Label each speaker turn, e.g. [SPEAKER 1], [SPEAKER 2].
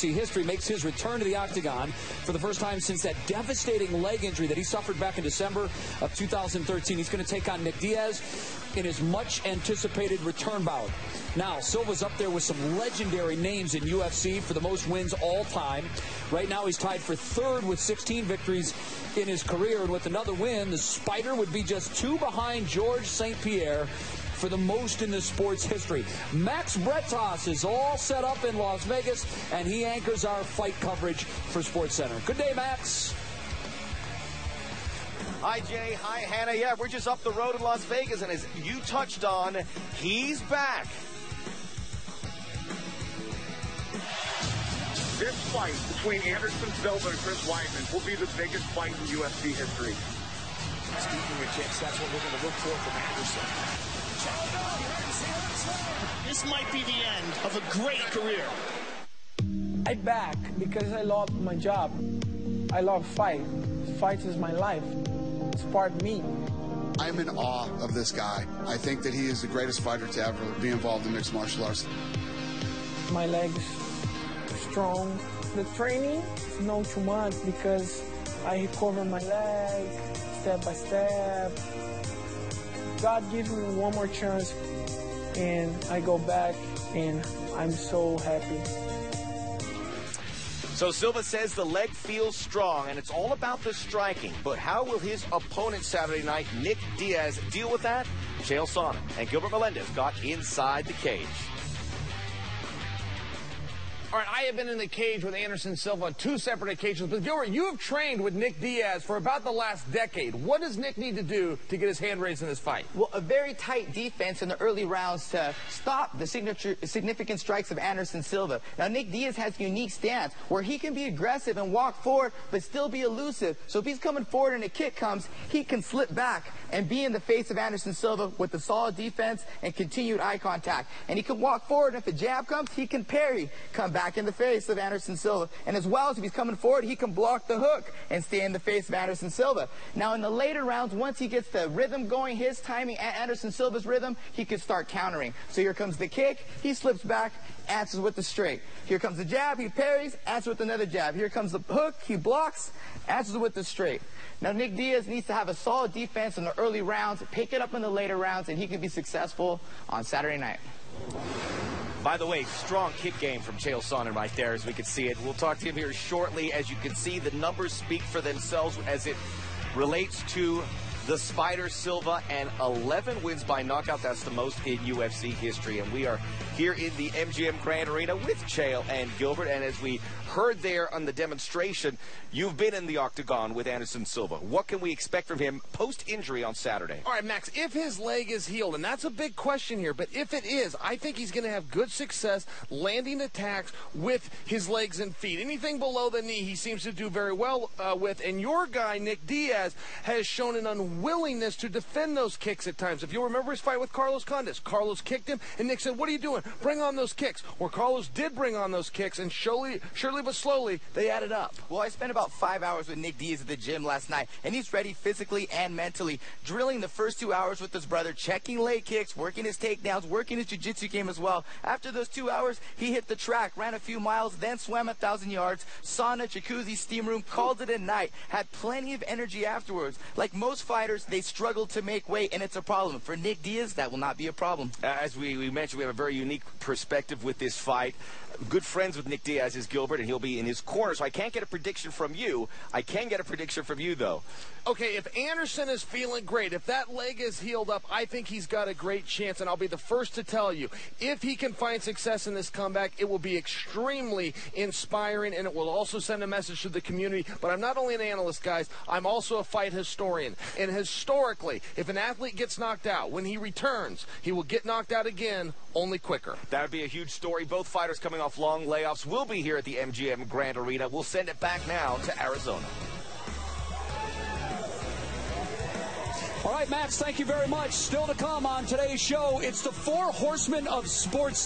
[SPEAKER 1] History makes his return to the octagon for the first time since that devastating leg injury that he suffered back in December of 2013. He's going to take on Nick Diaz in his much-anticipated return bout. Now, Silva's up there with some legendary names in UFC for the most wins all time. Right now, he's tied for third with 16 victories in his career. And with another win, the Spider would be just 2 behind George St. Pierre for the most in the sport's history. Max Bretos is all set up in Las Vegas, and he anchors our fight coverage for SportsCenter. Good day, Max.
[SPEAKER 2] Hi, Jay. Hi, Hannah. Yeah, we're just up the road in Las Vegas, and as you touched on, he's back.
[SPEAKER 3] This fight between Anderson Silva and Chris Weidman will be the biggest fight in UFC history.
[SPEAKER 4] Speaking of kicks, that's what we're going to look for from Anderson. This might be the end of a great career.
[SPEAKER 5] I'm back because I love my job. I love fight. Fight is my life. It's part of me.
[SPEAKER 6] I'm in awe of this guy. I think that he is the greatest fighter to ever be involved in mixed martial arts.
[SPEAKER 5] My legs strong. The training is not too much because I recover my leg step by step. God gives me one more chance, and I go back, and I'm so happy.
[SPEAKER 2] So Silva says the leg feels strong, and it's all about the striking. But how will his opponent Saturday night, Nick Diaz, deal with that? Chael Sonnen and Gilbert Melendez got inside the cage.
[SPEAKER 7] All right, I have been in the cage with Anderson Silva on 2 separate occasions. But, Gilbert, you have trained with Nick Diaz for about the last decade. What does Nick need to do to get his hand raised in this fight?
[SPEAKER 8] Well, a very tight defense in the early rounds to stop the significant strikes of Anderson Silva. Now, Nick Diaz has a unique stance where he can be aggressive and walk forward, but still be elusive. So if he's coming forward and a kick comes, he can slip back and be in the face of Anderson Silva with a solid defense and continued eye contact. And he can walk forward, and if a jab comes, he can parry, come back in the face of Anderson Silva. And as well as if he's coming forward, he can block the hook and stay in the face of Anderson Silva. Now, in the later rounds, once he gets the rhythm going, his timing, and Anderson Silva's rhythm, he can start countering. So here comes the kick, he slips back, answers with the straight. Here comes the jab, he parries, answers with another jab. Here comes the hook, he blocks, answers with the straight. Now, Nick Diaz needs to have a solid defense in the early rounds, pick it up in the later rounds, and he can be successful on Saturday night.
[SPEAKER 2] By the way, strong kick game from Chael Sonnen right there, as we can see it. We'll talk to him here shortly. As you can see, the numbers speak for themselves as it relates to the Spider Silva, and 11 wins by knockout. That's the most in UFC history. And we are here in the MGM Grand Arena with Chael and Gilbert. And as we heard there on the demonstration, you've been in the octagon with Anderson Silva. What can we expect from him post-injury on Saturday?
[SPEAKER 7] All right, Max, if his leg is healed, and that's a big question here, but if it is, I think he's going to have good success landing attacks with his legs and feet. Anything below the knee, he seems to do very well with. And your guy, Nick Diaz, has shown an unwillingness to defend those kicks at times. If you'll remember his fight with Carlos Condis, Carlos kicked him, and Nick said, "What are you doing? Bring on those kicks." Or Carlos did bring on those kicks, and surely but slowly, they added up.
[SPEAKER 8] Well, I spent about 5 hours with Nick Diaz at the gym last night, and he's ready physically and mentally, drilling the first 2 hours with his brother, checking leg kicks, working his takedowns, working his jiu-jitsu game as well. After those 2 hours, he hit the track, ran a few miles, then swam 1,000 yards, sauna, jacuzzi, steam room, called it a night, had plenty of energy afterwards. Like most fighters, they struggle to make weight, and it's a problem. For Nick Diaz, that will not be a problem.
[SPEAKER 2] As we mentioned, we have a very unique perspective with this fight. Good friends with Nick Diaz is Gilbert, and he'll be in his corner, so I can't get a prediction from you. I can get a prediction from you, though.
[SPEAKER 7] Okay, if Anderson is feeling great, if that leg is healed up, I think he's got a great chance, and I'll be the first to tell you, if he can find success in this comeback, it will be extremely inspiring, and it will also send a message to the community. But I'm not only an analyst, guys, I'm also a fight historian. And historically, if an athlete gets knocked out, when he returns, he will get knocked out again, only quicker.
[SPEAKER 2] That would be a huge story. Both fighters coming off long layoffs will be here at the MGM Grand Arena. We'll send it back now to Arizona.
[SPEAKER 1] All right, Max, thank you very much. Still to come on today's show, it's the 4 Horsemen of Sports.